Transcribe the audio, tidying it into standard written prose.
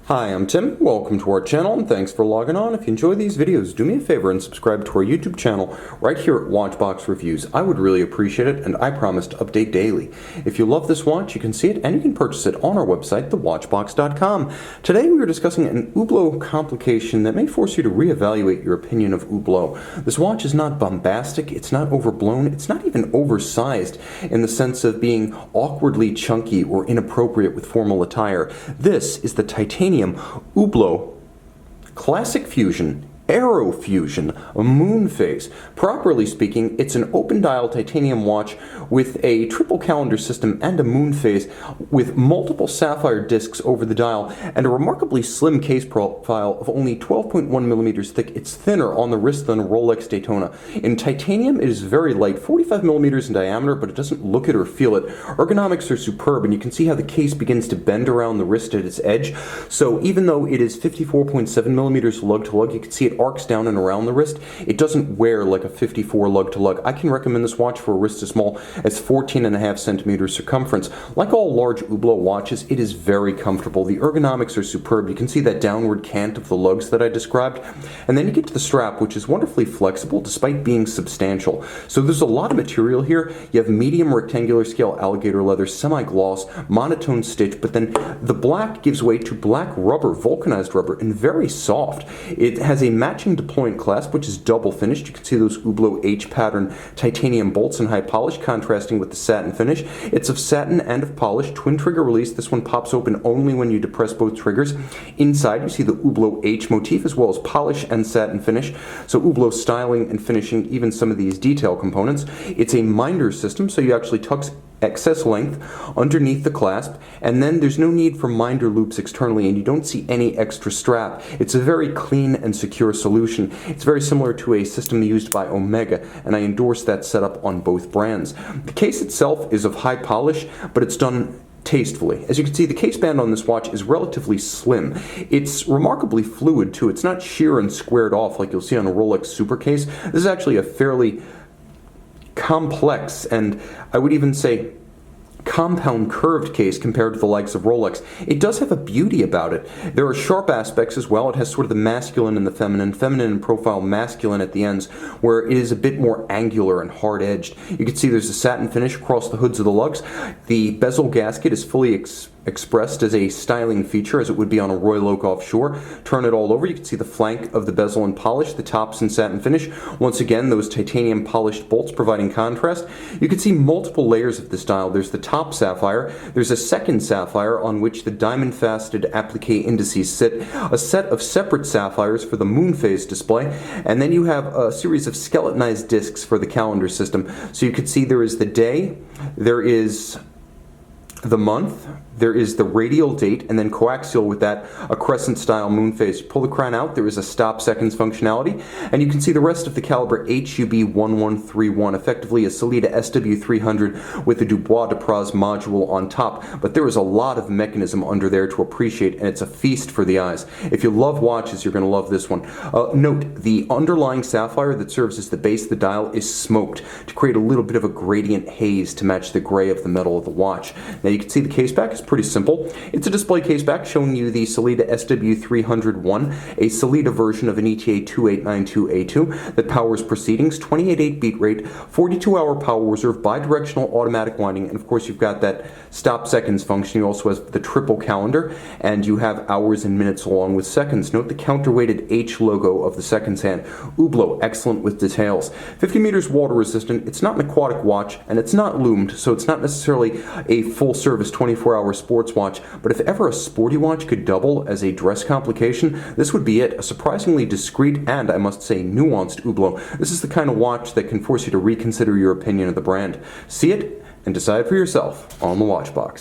Hi, I'm Tim. Welcome to our channel and thanks for logging on. If you enjoy these videos, do me a favor and subscribe to our YouTube channel right here at Watchbox Reviews. I would really appreciate it, and I promise to update daily. If you love this watch, you can see it and you can purchase it on our website, thewatchbox.com. Today we are discussing an Hublot complication that may force you to reevaluate your opinion of Hublot. This watch is not bombastic, it's not overblown, it's not even oversized in the sense of being awkwardly chunky or inappropriate with formal attire. This is the titanium Hublot Classic Fusion Aerofusion Moonphase. Properly speaking, it's an open dial titanium watch with a triple calendar system and a moonphase with multiple sapphire discs over the dial and a remarkably slim case profile of only 12.1 millimeters thick. It's thinner on the wrist than a Rolex Daytona. In titanium, it is very light, 45 millimeters in diameter, but it doesn't look it or feel it. Ergonomics are superb, and you can see how the case begins to bend around the wrist at its edge. So even though it is 54.7 millimeters lug to lug, you can see it arcs down and around the wrist. It doesn't wear like a 54 lug to lug. I can recommend this watch for a wrist as small as 14.5 centimeters circumference. Like all large Hublot watches, it is very comfortable. The ergonomics are superb. You can see that downward cant of the lugs that I described. And then you get to the strap, which is wonderfully flexible despite being substantial. So there's a lot of material here. You have medium rectangular scale alligator leather, semi-gloss, monotone stitch, but then the black gives way to black rubber, vulcanized rubber, and very soft. It has a matching deployant clasp, which is double finished. You can see those Hublot H pattern titanium bolts in high polish, contrasting with the satin finish. It's of satin and of polish, twin trigger release. This one pops open only when you depress both triggers. Inside you see the Hublot H motif as well as polish and satin finish. So Hublot styling and finishing even some of these detail components. It's a minder system, so you actually tuck excess length underneath the clasp, and then there's no need for minder loops externally, and you don't see any extra strap. It's a very clean and secure solution. It's very similar to a system used by Omega, and I endorse that setup on both brands. The case itself is of high polish, but it's done tastefully. As you can see, the case band on this watch is relatively slim. It's remarkably fluid too. It's not sheer and squared off like you'll see on a Rolex Super case. This is actually a fairly complex, and I would even say compound curved case compared to the likes of Rolex. It does have a beauty about it. There are sharp aspects as well. It has sort of the masculine and the feminine in profile, masculine at the ends, where it is a bit more angular and hard-edged. You can see there's a satin finish across the hoods of the lugs. The bezel gasket is fully expressed as a styling feature, as it would be on a Royal Oak offshore. Turn it all over, you can see the flank of the bezel in polish, the tops in satin finish. Once again, those titanium polished bolts providing contrast. You can see multiple layers of this dial. There's the top sapphire, there's a second sapphire on which the diamond faceted applique indices sit, a set of separate sapphires for the moonphase display, and then you have a series of skeletonized discs for the calendar system. So you can see there is the day, there is the month, there is the radial date, and then coaxial with that, a crescent style moonphase. You pull the crown out, there is a stop seconds functionality, and you can see the rest of the caliber HUB1131, effectively a Sellita SW300 with the Dubois de Praz module on top. But there is a lot of mechanism under there to appreciate, and it's a feast for the eyes. If you love watches, you're going to love this one. Note, the underlying sapphire that serves as the base of the dial is smoked to create a little bit of a gradient haze to match the gray of the metal of the watch. Now you can see the case back is pretty simple. It's a display case back showing you the Sellita SW301, a Sellita version of an ETA 2892A2 that powers proceedings, 28.8 beat rate, 42-hour power reserve, bidirectional automatic winding, and of course you've got that stop seconds function. You also have the triple calendar, and you have hours and minutes along with seconds. Note the counterweighted H logo of the seconds hand. Hublot, excellent with details. 50 meters water resistant. It's not an aquatic watch, and it's not loomed, so it's not necessarily a full-service 24-hour sports watch, but if ever a sporty watch could double as a dress complication, this would be it. A surprisingly discreet and, I must say, nuanced Hublot. This is the kind of watch that can force you to reconsider your opinion of the brand. See it and decide for yourself on the Watchbox.